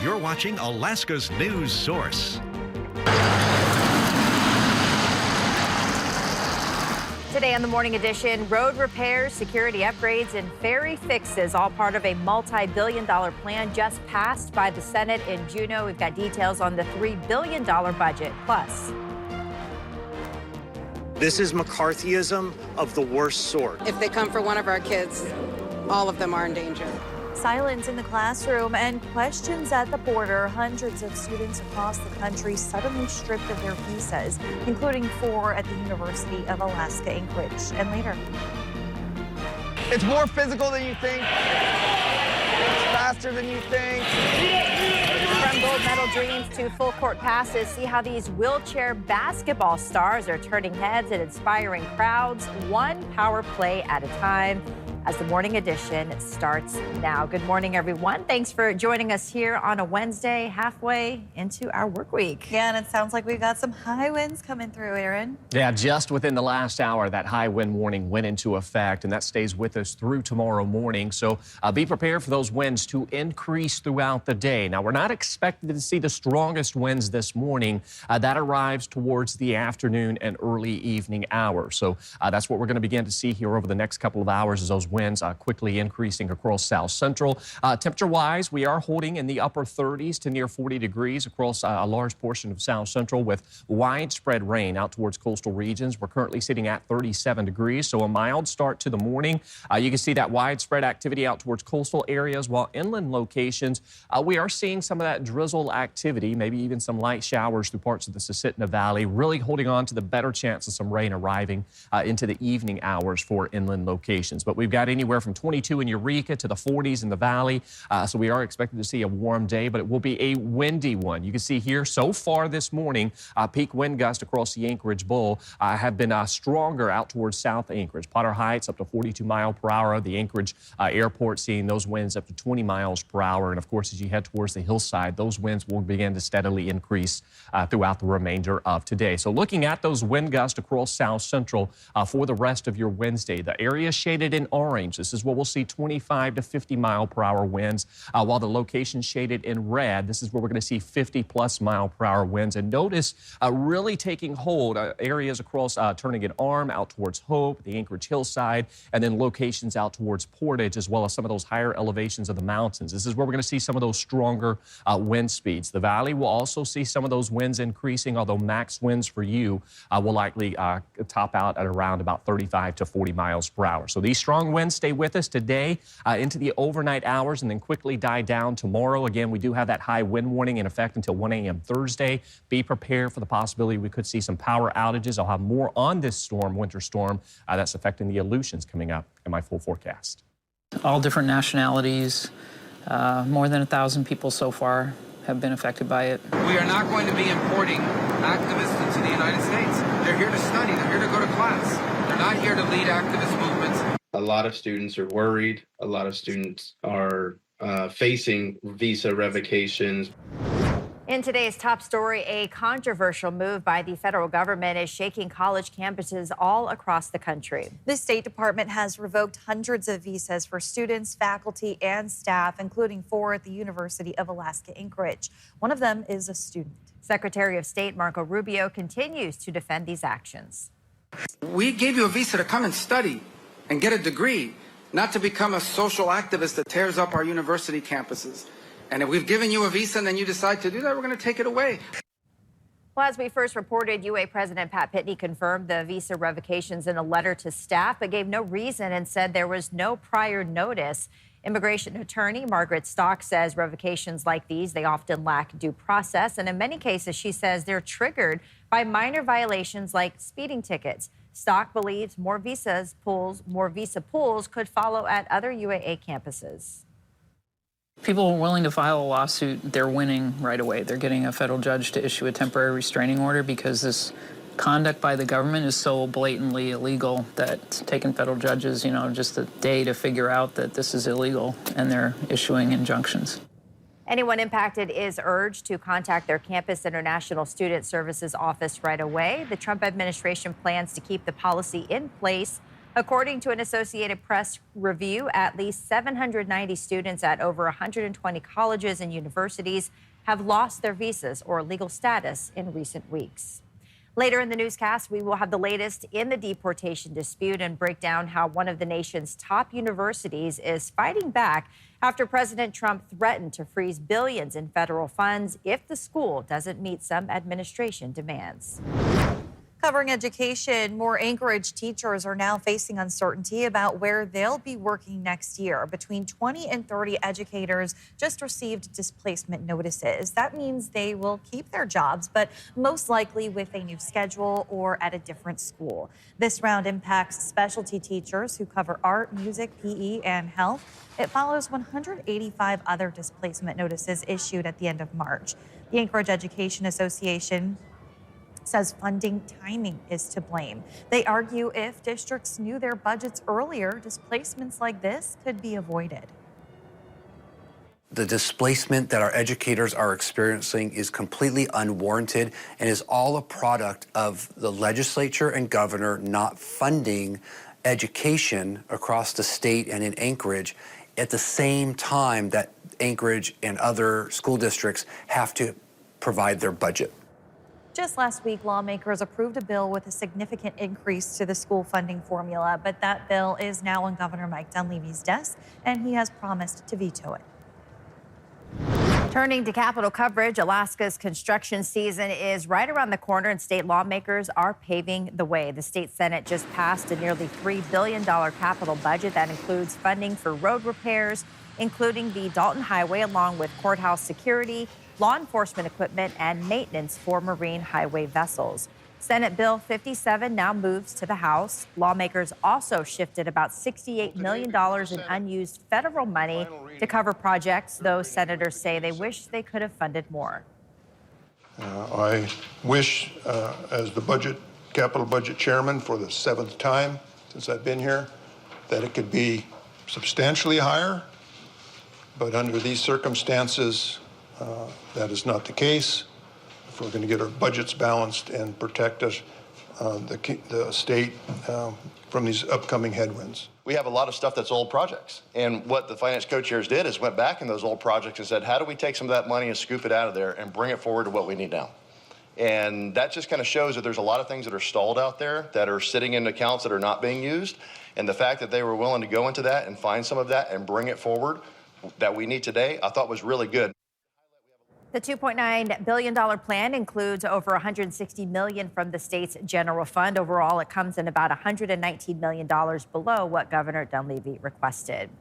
You're watching Alaska's news source. Today on the Morning Edition, road repairs, security upgrades, and ferry fixes, all part of a multi-billion-dollar plan just passed by the Senate in Juneau. We've got details on the $3 billion budget. Plus, this is McCarthyism of the worst sort. If they come for one of our kids, all of them are in danger. silence in the classroom and questions at the border. Hundreds of students across the country suddenly stripped of their visas, including 4 at the University of Alaska Anchorage. And later, it's more physical than you think. It's faster than you think. from gold medal dreams to full court passes, see how these wheelchair basketball stars are turning heads and inspiring crowds, one power play at a time, as the Morning Edition starts now. Good morning, everyone. Thanks for joining us here on a Wednesday, halfway into our work week. Yeah, and it sounds like we've got some high winds coming through, Aaron. Yeah, just within the last hour, that high wind warning went into effect, and that stays with us through tomorrow morning. So be prepared for those winds to increase throughout the day. Now, we're not expected to see the strongest winds this morning. That arrives towards the afternoon and early evening hours. So that's what we're going to begin to see here over the next couple of hours, as those winds quickly increasing across South Central. Temperature-wise, we are holding in the upper 30s to near 40 degrees across a large portion of South Central, with widespread rain out towards coastal regions. We're currently sitting at 37 degrees, so a mild start to the morning. You can see that widespread activity out towards coastal areas, while inland locations, we are seeing some of that drizzle activity, maybe even some light showers through parts of the Susitna Valley, really holding on to the better chance of some rain arriving into the evening hours for inland locations. But we've got anywhere from 22 in Eureka to the 40s in the valley. So we are expected to see a warm day, but it will be a windy one. You can see here so far this morning, peak wind gusts across the Anchorage Bowl have been stronger out towards South Anchorage. Potter Heights up to 42 miles per hour. The Anchorage airport seeing those winds up to 20 miles per hour. And of course, as you head towards the hillside, those winds will begin to steadily increase throughout the remainder of today. So looking at those wind gusts across South Central for the rest of your Wednesday, the area shaded in orange. This is where we'll see 25 to 50 mile per hour winds, while the location shaded in red, this is where we're going to see 50 plus mile per hour winds. And notice really taking hold areas across Turnagain Arm out towards Hope, the Anchorage hillside, and then locations out towards Portage, as well as some of those higher elevations of the mountains. This is where we're going to see some of those stronger wind speeds. The valley will also see some of those winds increasing, although max winds for you will likely top out at around about 35 to 40 miles per hour. So these strong winds stay with us today into the overnight hours and then quickly die down tomorrow. Again, we do have that high wind warning in effect until 1 a.m. Thursday. Be prepared for the possibility we could see some power outages. I'll have more on this storm, winter storm, that's affecting the Aleutians coming up in my full forecast. All different nationalities, more than 1,000 people so far have been affected by it. We are not going to be importing activists into the United States. They're here to study. They're here to go to class. They're not here to lead activist movements. A lot of students are worried. A lot of students are facing visa revocations. In today's top story, a controversial move by the federal government is shaking college campuses all across the country. The State Department has revoked hundreds of visas for students, faculty, and staff, including 4 at the University of Alaska Anchorage. One of them is a student. Secretary of State Marco Rubio continues to defend these actions. We gave you a visa to come and study and get a degree, not to become a social activist that tears up our university campuses. And if we've given you a visa and then you decide to do that, we're going to take it away. Well, as we first reported, UA President Pat Pitney confirmed the visa revocations in a letter to staff, but gave no reason and said there was no prior notice. Immigration attorney Margaret Stock says revocations like these, they often lack due process. And in many cases, she says they're triggered by minor violations like speeding tickets. Stock believes more visa pools could follow at other UAA campuses. People are willing to file a lawsuit, they're winning right away. They're getting a federal judge to issue a temporary restraining order because this conduct by the government is so blatantly illegal that it's taken federal judges, just a day to figure out that this is illegal, and they're issuing injunctions. Anyone impacted is urged to contact their Campus International Student Services office right away. The Trump administration plans to keep the policy in place According to an Associated Press review, at least 790 students at over 120 colleges and universities have lost their visas or legal status in recent weeks. Later in the newscast, we will have the latest in the deportation dispute and break down how one of the nation's top universities is fighting back after President Trump threatened to freeze billions in federal funds if the school doesn't meet some administration demands. Covering education, more Anchorage teachers are now facing uncertainty about where they'll be working next year. Between 20 and 30 educators just received displacement notices. That means they will keep their jobs, but most likely with a new schedule or at a different school. This round impacts specialty teachers who cover art, music, PE, and health. It follows 185 other displacement notices issued at the end of March. The Anchorage Education Association says funding timing is to blame. They argue if districts knew their budgets earlier, displacements like this could be avoided. The displacement that our educators are experiencing is completely unwarranted and is all a product of the legislature and governor not funding education across the state and in Anchorage at the same time that Anchorage and other school districts have to provide their budget. Just last week, lawmakers approved a bill with a significant increase to the school funding formula, but that bill is now on Governor Mike Dunleavy's desk, and he has promised to veto it. Turning to Capitol coverage, Alaska's construction season is right around the corner, and state lawmakers are paving the way. The state Senate just passed a nearly $3 billion capital budget that includes funding for road repairs, including the Dalton Highway, along with courthouse security, law enforcement equipment, and maintenance for marine highway vessels. Senate Bill 57 now moves to the House. Lawmakers also shifted about $68 million in unused federal money to cover projects, though senators say they wish they could have funded more. I wish, as the capital budget chairman for the 7th time since I've been here, that it could be substantially higher, but under these circumstances, that is not the case. If we're going to get our budgets balanced and protect us, the state from these upcoming headwinds. We have a lot of stuff that's old projects. And what the finance co-chairs did is went back in those old projects and said, how do we take some of that money and scoop it out of there and bring it forward to what we need now? And that just kind of shows that there's a lot of things that are stalled out there that are sitting in accounts that are not being used. And the fact that they were willing to go into that and find some of that and bring it forward that we need today, I thought was really good. The $2.9 billion plan includes over $160 million from the state's general fund. Overall, it comes in about $119 million below what Governor Dunleavy requested.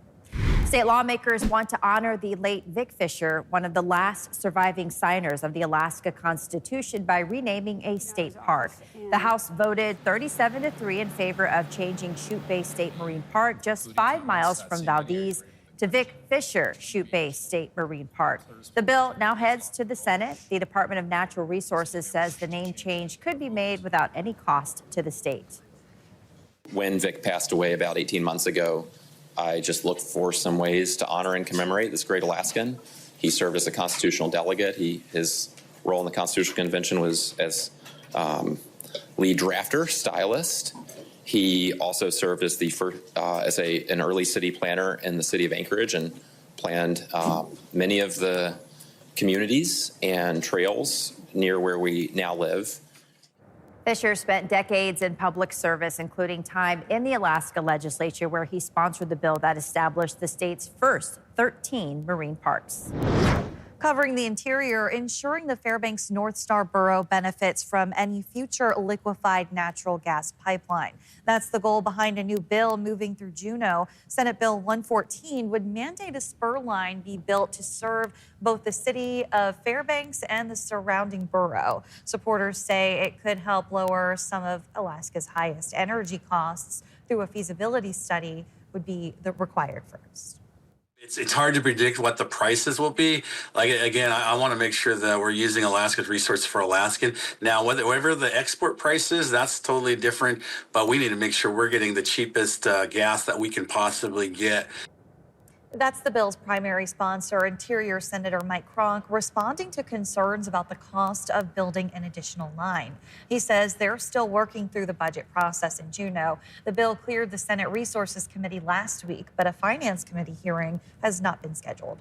State lawmakers want to honor the late Vic Fisher, one of the last surviving signers of the Alaska Constitution, by renaming a state park. The House voted 37-3 in favor of changing Chute Bay State Marine Park, just 5 miles from Valdez, to Vic Fisher Chute Bay State Marine Park. The bill now heads to the Senate. The Department of Natural Resources says the name change could be made without any cost to the state. When Vic passed away about 18 months ago, I just looked for some ways to honor and commemorate this great Alaskan. He served as a constitutional delegate. His role in the Constitutional Convention was as lead drafter, stylist. He also served as an early city planner in the city of Anchorage and planned many of the communities and trails near where we now live. Fisher spent decades in public service, including time in the Alaska legislature, where he sponsored the bill that established the state's first 13 marine parks. Covering the interior, ensuring the Fairbanks North Star Borough benefits from any future liquefied natural gas pipeline. That's the goal behind a new bill moving through Juneau. Senate Bill 114 would mandate a spur line be built to serve both the city of Fairbanks and the surrounding borough. Supporters say it could help lower some of Alaska's highest energy costs through a feasibility study would be required first. It's hard to predict what the prices will be. Like, again, I want to make sure that we're using Alaska's resource for Alaskan. Now, whatever the export price is, that's totally different. But we need to make sure we're getting the cheapest gas that we can possibly get. That's the bill's primary sponsor, Interior Senator Mike Cronk, responding to concerns about the cost of building an additional line. He says they're still working through the budget process in Juneau. The bill cleared the Senate Resources Committee last week, but a Finance Committee hearing has not been scheduled.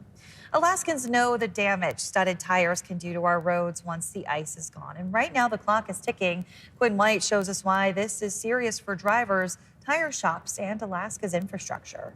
Alaskans know the damage studded tires can do to our roads once the ice is gone. And right now the clock is ticking. Quinn White shows us why this is serious for drivers, tire shops, and Alaska's infrastructure.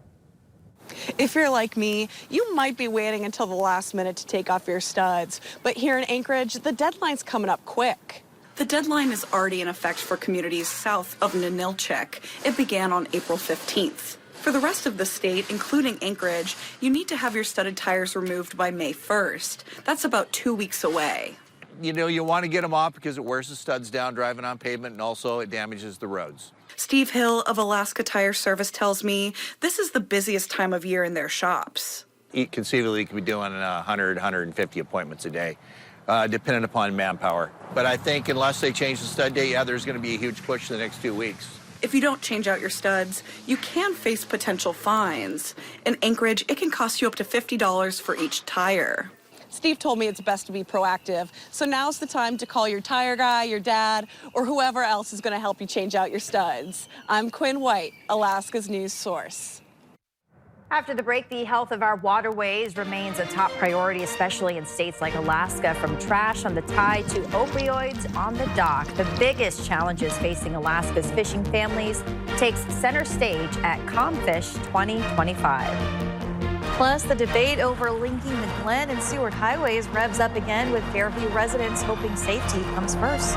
If you're like me, you might be waiting until the last minute to take off your studs. But here in Anchorage, the deadline's coming up quick. The deadline is already in effect for communities south of Ninilchik. It began on April 15th. For the rest of the state, including Anchorage, you need to have your studded tires removed by May 1st. That's about 2 weeks away. You know, you want to get them off because it wears the studs down driving on pavement, and also it damages the roads. Steve Hill of Alaska Tire Service tells me this is the busiest time of year in their shops. Conceivably, you could be doing 100, 150 appointments a day, depending upon manpower. But I think unless they change the stud date, yeah, there's going to be a huge push the next 2 weeks. If you don't change out your studs, you can face potential fines. In Anchorage, it can cost you up to $50 for each tire. Steve told me it's best to be proactive, so now's the time to call your tire guy, your dad, or whoever else is going to help you change out your studs. I'm Quinn White, Alaska's news source. After the break, the health of our waterways remains a top priority, especially in states like Alaska. From trash on the tide to opioids on the dock, the biggest challenges facing Alaska's fishing families takes center stage at Comfish 2025. Plus, the debate over linking the Glen and Seward highways revs up again, with Fairview residents hoping safety comes first.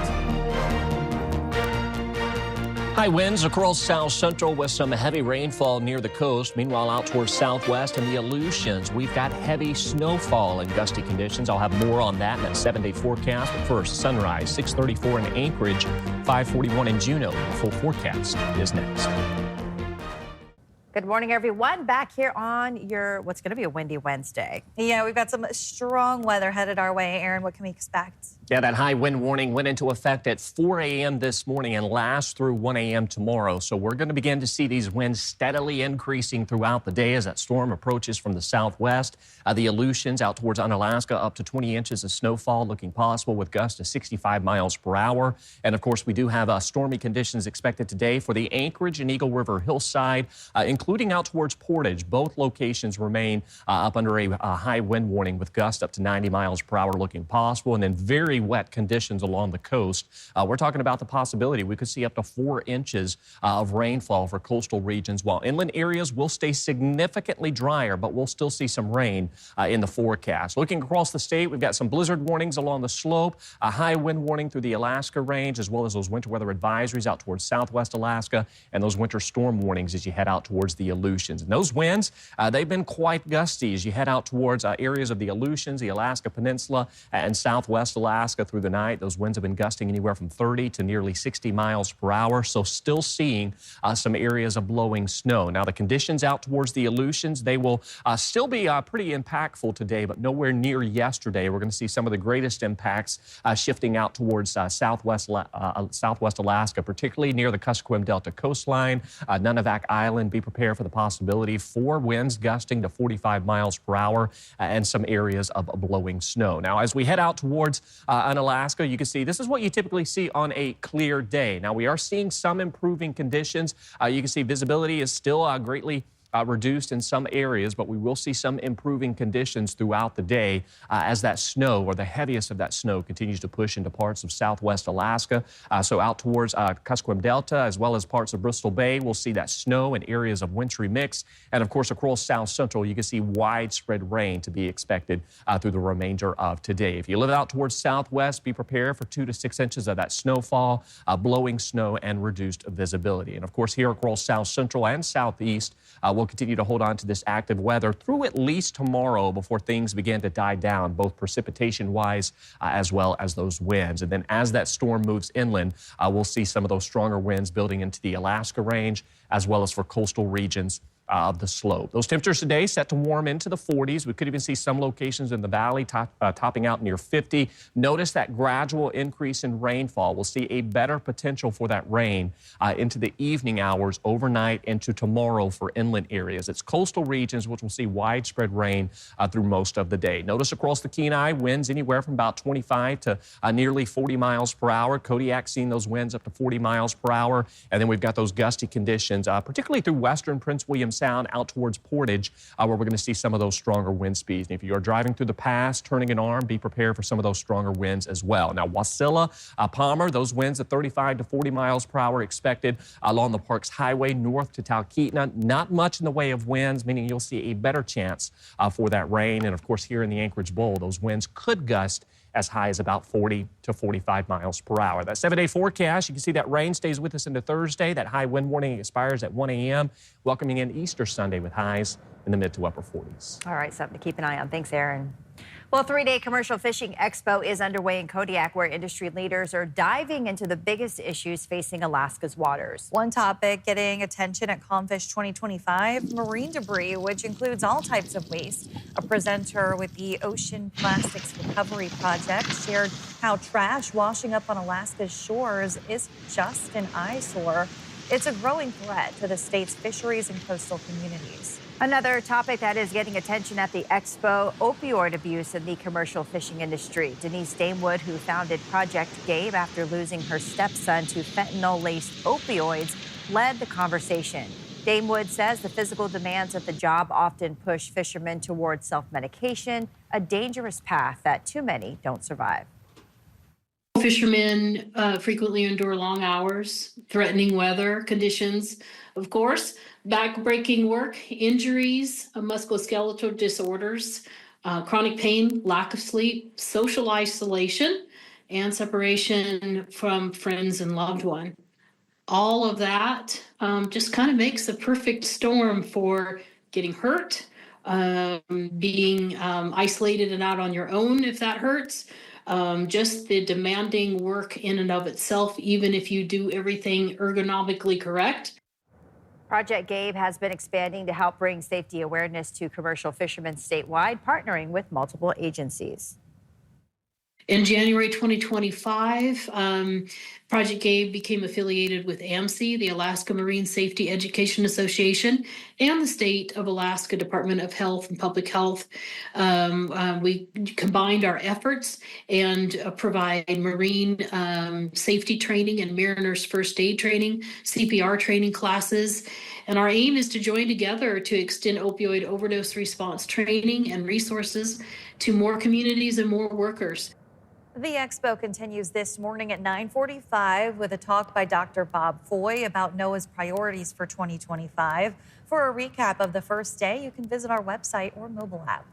High winds across south central with some heavy rainfall near the coast. Meanwhile, out towards southwest and the Aleutians, we've got heavy snowfall and gusty conditions. I'll have more on that in that 7-day forecast. But first, sunrise, 6:34 in Anchorage, 5:41 in Juneau. The full forecast is next. Good morning, everyone. Back here on your what's going to be a windy Wednesday. Yeah, we've got some strong weather headed our way. Aaron, what can we expect? Yeah, that high wind warning went into effect at 4 a.m. this morning and lasts through 1 a.m. tomorrow. So we're going to begin to see these winds steadily increasing throughout the day as that storm approaches from the southwest. The Aleutians out towards Unalaska, up to 20 inches of snowfall looking possible with gusts to 65 miles per hour. And of course, we do have stormy conditions expected today for the Anchorage and Eagle River hillside, including out towards Portage. Both locations remain up under a high wind warning with gusts up to 90 miles per hour looking possible, and then very wet conditions along the coast. We're talking about the possibility we could see up to 4 inches of rainfall for coastal regions, while inland areas will stay significantly drier, but we'll still see some rain in the forecast. Looking across the state, we've got some blizzard warnings along the slope, a high wind warning through the Alaska range, as well as those winter weather advisories out towards southwest Alaska, and those winter storm warnings as you head out towards the Aleutians. And those winds, they've been quite gusty as you head out towards areas of the Aleutians, the Alaska Peninsula, and southwest Alaska through the night. Those winds have been gusting anywhere from 30 to nearly 60 miles per hour, so still seeing some areas of blowing snow. Now, the conditions out towards the Aleutians, they will still be pretty impactful today, but nowhere near yesterday. We're going to see some of the greatest impacts shifting out towards southwest Alaska, particularly near the Kuskokwim Delta coastline, Nunivak Island. Be prepared for the possibility for winds gusting to 45 miles per hour and some areas of blowing snow. Now, as we head out towards Unalaska, you can see this is what you typically see on a clear day. Now, we are seeing some improving conditions. You can see visibility is still greatly reduced in some areas, but we will see some improving conditions throughout the day as that snow, or the heaviest of that snow, continues to push into parts of southwest Alaska. So out towards Kuskokwim Delta, as well as parts of Bristol Bay, we'll see that snow in areas of wintry mix. And of course, across south central, you can see widespread rain to be expected through the remainder of today. If you live out towards southwest, be prepared for 2 to 6 inches of that snowfall, blowing snow, and reduced visibility. And of course, here across south central and southeast, we'll continue to hold on to this active weather through at least tomorrow before things begin to die down, both precipitation-wise as well as those winds. And then as that storm moves inland, we'll see some of those stronger winds building into the Alaska range, as well as for coastal regions of the slope. Those temperatures today set to warm into the 40s. We could even see some locations in the valley topping out near 50. Notice that gradual increase in rainfall. We'll see a better potential for that rain into the evening hours, overnight into tomorrow for inland areas. It's coastal regions which will see widespread rain through most of the day. Notice across the Kenai, winds anywhere from about 25 to nearly 40 miles per hour. Kodiak seeing those winds up to 40 miles per hour. And then we've got those gusty conditions, particularly through western Prince William Sound out towards Portage, where we're going to see some of those stronger wind speeds. And if you are driving through the pass, turning an arm, be prepared for some of those stronger winds as well. Now, Wasilla, Palmer, those winds at 35 to 40 miles per hour expected along the Parks Highway north to Talkeetna. Not much in the way of winds, meaning you'll see a better chance for that rain. And of course, here in the Anchorage Bowl, those winds could gust as high as about 40 to 45 miles per hour. That 7-day forecast, you can see that rain stays with us into Thursday. That high wind warning expires at 1 a.m., welcoming in Easter Sunday with highs in the mid to upper 40s. All right, something to keep an eye on. Thanks, Aaron. Well, a 3-day commercial fishing expo is underway in Kodiak, where industry leaders are diving into the biggest issues facing Alaska's waters. One topic getting attention at Comfish 2025, marine debris, which includes all types of waste. A presenter with the Ocean Plastics Recovery Project shared how trash washing up on Alaska's shores is just an eyesore. It's a growing threat to the state's fisheries and coastal communities. Another topic that is getting attention at the expo, opioid abuse in the commercial fishing industry. Denise Damewood, who founded Project GABE after losing her stepson to fentanyl-laced opioids, led the conversation. Damewood says the physical demands of the job often push fishermen towards self-medication, a dangerous path that too many don't survive. Fishermen frequently endure long hours, threatening weather conditions, of course, back-breaking work, injuries, musculoskeletal disorders, chronic pain, lack of sleep, social isolation, and separation from friends and loved one. All of that just kind of makes the perfect storm for getting hurt, being isolated and out on your own if that hurts. Just the demanding work in and of itself, even if you do everything ergonomically correct. Project GABE has been expanding to help bring safety awareness to commercial fishermen statewide, partnering with multiple agencies. In January 2025, Project GABE became affiliated with AMSI, the Alaska Marine Safety Education Association, and the State of Alaska Department of Health and Public Health. We combined our efforts and provide marine safety training and mariners first aid training, CPR training classes. And our aim is to join together to extend opioid overdose response training and resources to more communities and more workers. The expo continues this morning at 9:45 with a talk by Dr. Bob Foy about NOAA's priorities for 2025. For a recap of the first day, you can visit our website or mobile app.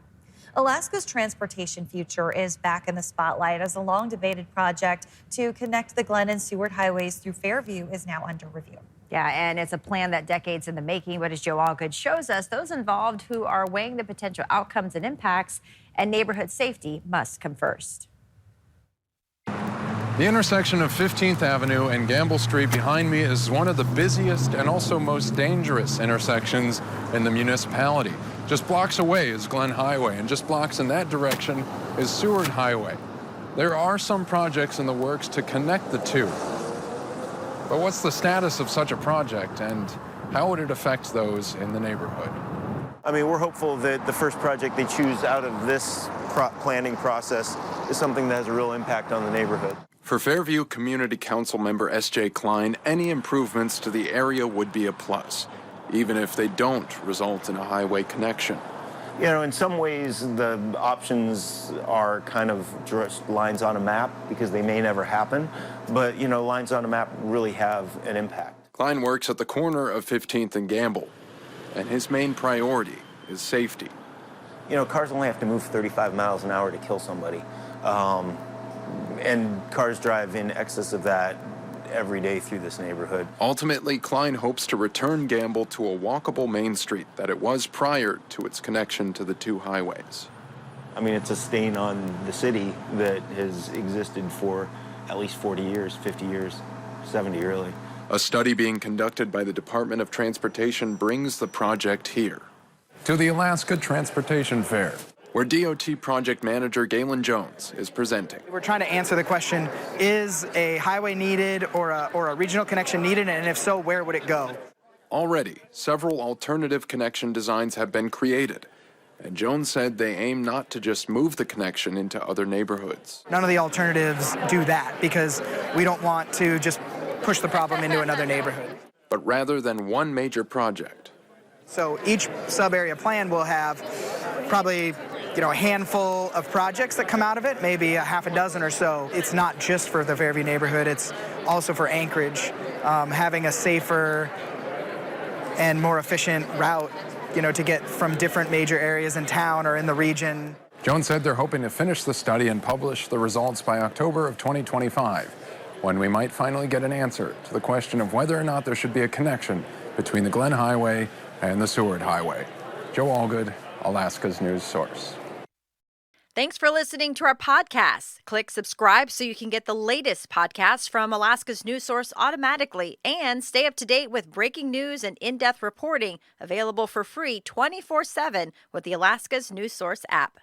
Alaska's transportation future is back in the spotlight as a long-debated project to connect the Glen and Seward highways through Fairview is now under review. Yeah, and it's a plan that decades in the making, but as Joe Allgood shows us, those involved who are weighing the potential outcomes and impacts and neighborhood safety must come first. The intersection of 15th Avenue and Gamble Street behind me is one of the busiest and also most dangerous intersections in the municipality. Just blocks away is Glen Highway, and just blocks in that direction is Seward Highway. There are some projects in the works to connect the two. But what's the status of such a project, and how would it affect those in the neighborhood? I mean, we're hopeful that the first project they choose out of this planning process is something that has a real impact on the neighborhood. For Fairview Community Council member S.J. Klein, any improvements to the area would be a plus, even if they don't result in a highway connection. You know, in some ways, the options are kind of just lines on a map because they may never happen. But, you know, lines on a map really have an impact. Klein works at the corner of 15th and Gamble, and his main priority is safety. You know, cars only have to move 35 miles an hour to kill somebody. And cars drive in excess of that every day through this neighborhood. Ultimately, Klein hopes to return Gamble to a walkable main street that it was prior to its connection to the two highways. I mean, it's a stain on the city that has existed for at least 40 years, 50 years, 70 really. A study being conducted by the Department of Transportation brings the project here to the Alaska Transportation Fair, where DOT project manager Galen Jones is presenting. We're trying to answer the question, is a highway needed or a regional connection needed, and if so, where would it go? Already, several alternative connection designs have been created, and Jones said they aim not to just move the connection into other neighborhoods. None of the alternatives do that because we don't want to just push the problem into another neighborhood. But rather than one major project. So each sub-area plan will have probably a handful of projects that come out of it, maybe a half a dozen or so. It's not just for the Fairview neighborhood, it's also for Anchorage. Having a safer and more efficient route, to get from different major areas in town or in the region. Jones said they're hoping to finish the study and publish the results by October of 2025, when we might finally get an answer to the question of whether or not there should be a connection between the Glen Highway and the Seward Highway. Joe Allgood, Alaska's news source. Thanks for listening to our podcast. Click subscribe so you can get the latest podcasts from Alaska's news source automatically and stay up to date with breaking news and in-depth reporting available for free 24/7 with the Alaska's news source app.